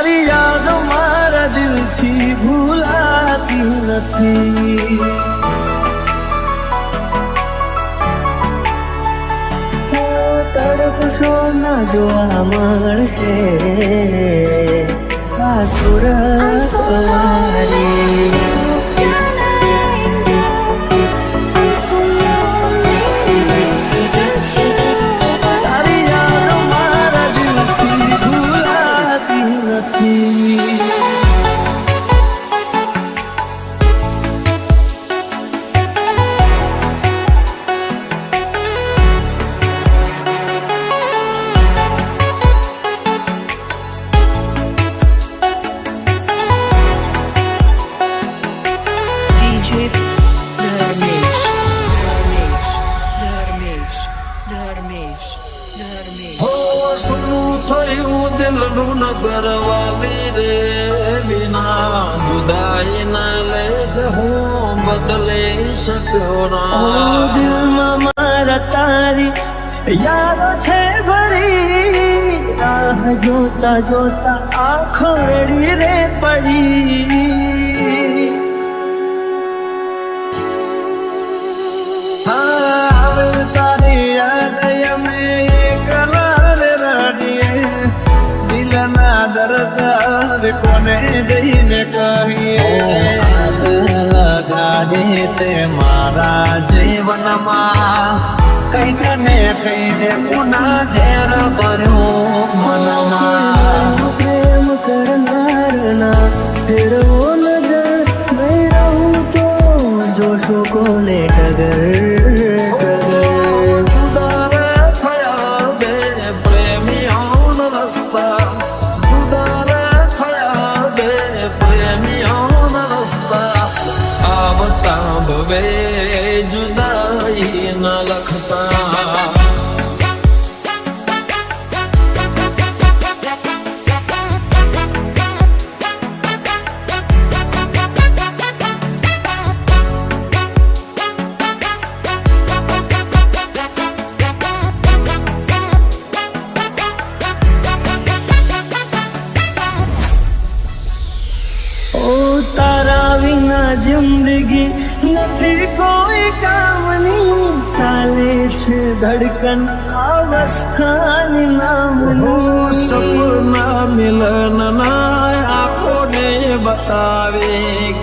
તારી યાદ મારા દિલથી ભૂલાતી નથી. તડપશો ના જોવા મળશે આ સુરત મારી. करवाली रे बिना जुदाई ना ले हूँ बदले सक्यो ना. દિલમાં મારા તારી યાદો છે ભરી, રાહ જોતા જોતા આંખો રેડી રે પડી. આવે તારી યાદ અમે એકલા રે રડીએ, દિલના દર્દ કોને જઈને કહીએ. આગ લગાડી તે મારા જીવનમાં કઈક ને કઈ દે પુના ઝેર ભર્યું મનમાં. પ્રેમ કરનારના ફેરવો નજર નહીં રહું તો જોશો કોને ટગર. जुदाई न लखता ओ तारा विना जिंदगी નથી કોઈ કામની, ચાલે છે ધડકન અવસ્થાની નામનું. સપના મિલનના આંખોને બતાવે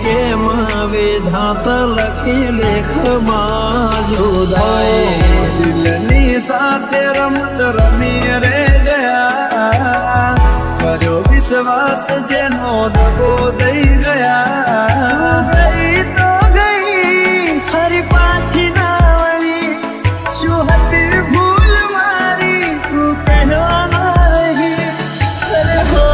કેમ વિધાત લખી લેખમાં જુદાઈ. દિલની સાથે રમત રમી રે ગયા, કર્યો વિશ્વાસ જેનો દગો દઈ ગયા. ગઈ તો ગઈ ફરી પાછી ના વળી, શું હતી ભૂલ મારી તું કહેવા ના રહી. અરે હો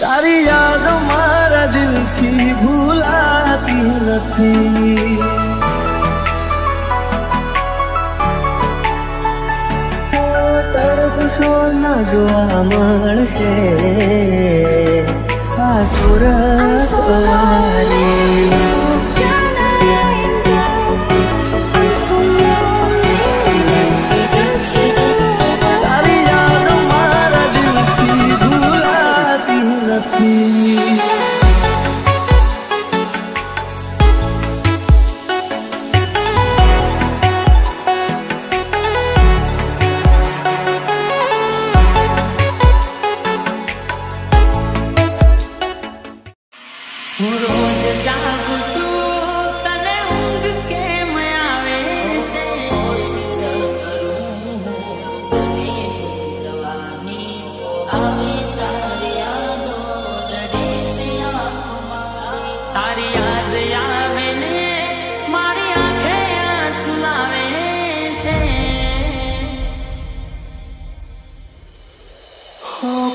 તારી યાદ મારા દિલથી ભૂલાતી નથી. તડપશો ના જોવા મળશે આ સુરત મારી. તારી યાદ મારા દિલથી ભૂલાતી નથી. રોજ જાગું છું તને ઊંઘ કેમ આવે છે, કોશિશ કરું તને દવાની આવે તારી યાદો રડે છે આંખમાં. તારી યાદ આવે ને મારી આંખે આંસુ આવે છે.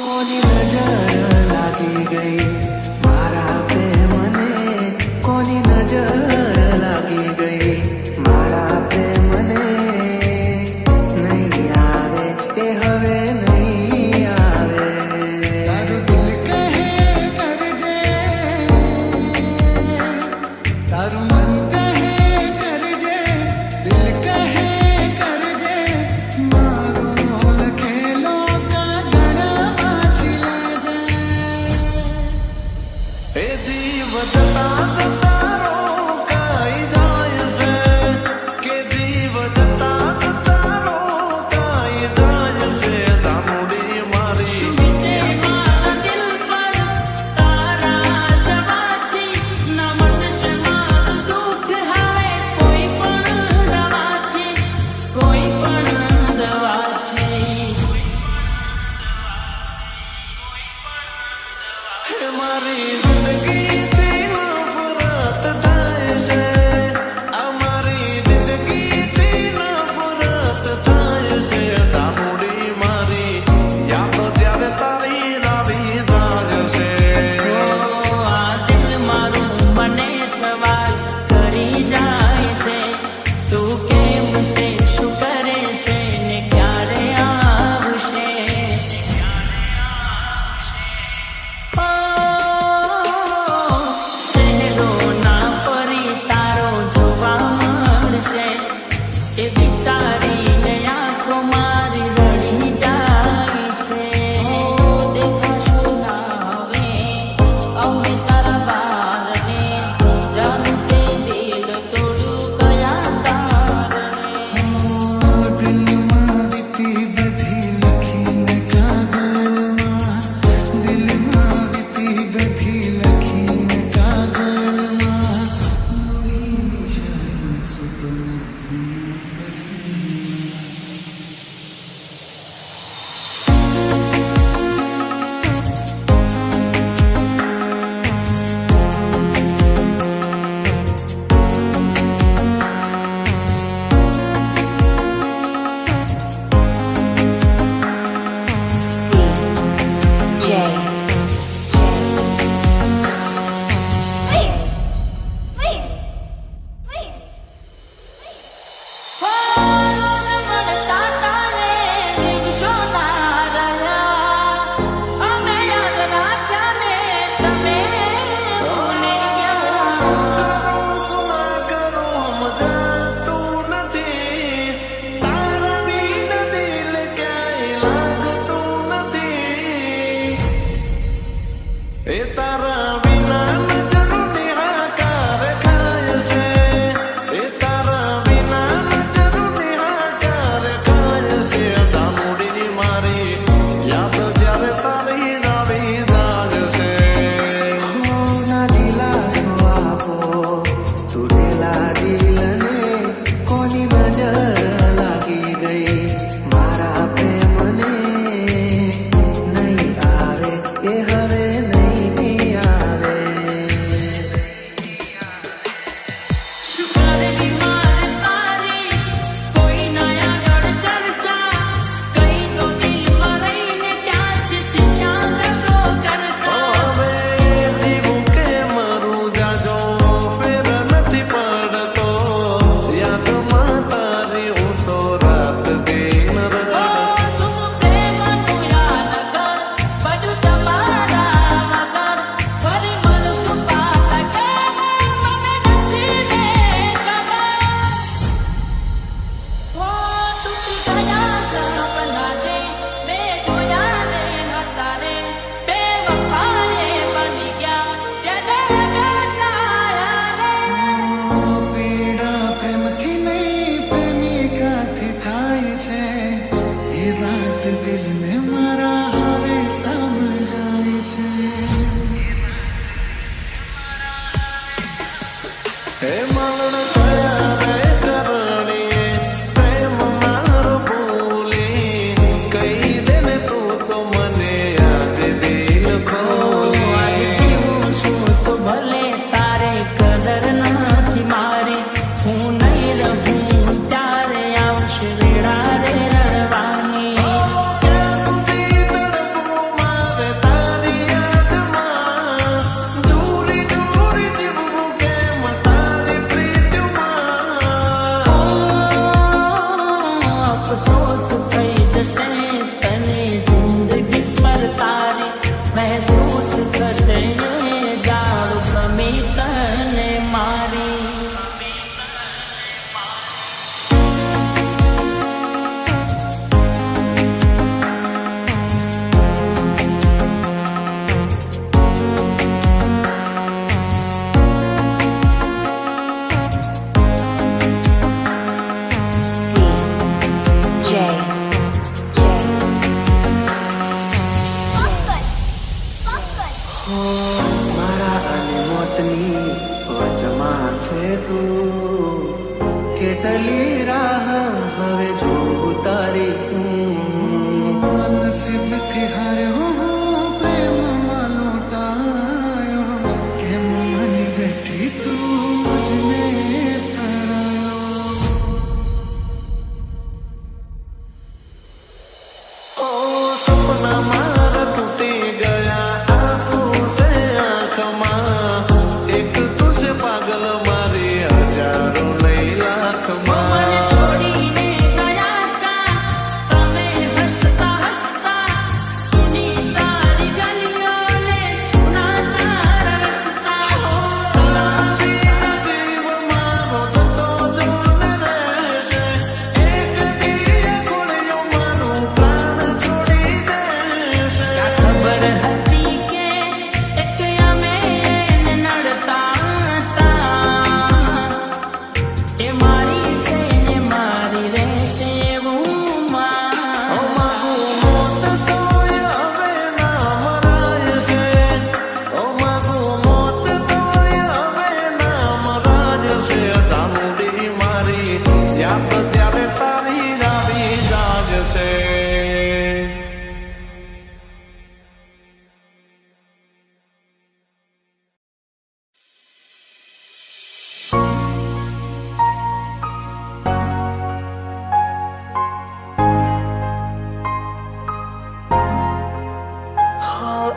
કોની નજર લાગી ગઈ મારા પ્રેમને, કોની નજર લાગી ગઈ મારા પ્રેમને. નહીં આવે એ હવે નહીં આવે. તારું દિલ કહે કરજે, તારું મન કહે કરજે, દિલ કહે કરજે, મારું લખેલું અમારી જિંદગીથી નફરત થાય છે, અમારી જિંદગીથી નફરત થાય છે. ચામુંડી મારી યાદો જ્યારે તારી આવી જાય છે. આ દિલ મારું મને સવાલ કરી જાય છે, તું કેમ છે, શું કરે છે ને ક્યારે આવશે. ચહેરો ના ફરી તારો જોવા મળશે, એ વિચારીને આંખો મારી રડી જાય છે. દેખાશું ના હવે અમે તારા બારને, જાનું તે દિલ તોડ્યું કયા કારણે. દિલમાં વીતી બધી લખીને કાગળમાં, દિલમાં વીતી બધી લખીને કાગળમાં, લોહીની શાહી સુતો કેટલી રાહ હવે જોઉં તારી નસીબથી હાર્યો હું પ્રેમમાં લોટા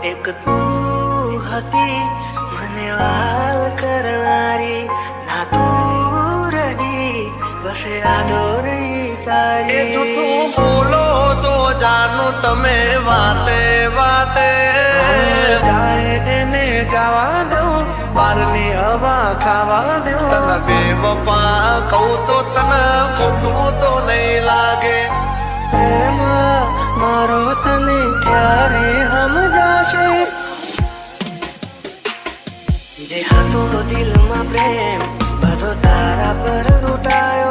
એક તું હતી મને વાલ કરનારી, ના તું રહી બસ યાદો રહી એ તારી. જૂઠું બોલો છો જાનું તમે વાતે વાતે. જાય એને જવા દઉં, બારની હવા ખાવા દઉં. તને બેવફા કહું તો તને ખોટું તો નહીં લાગે. પ્રેમ મારો તને ક્યારે સમજાશે? જે હતો દિલમાં પ્રેમ બધો તારા પર લૂંટાયો.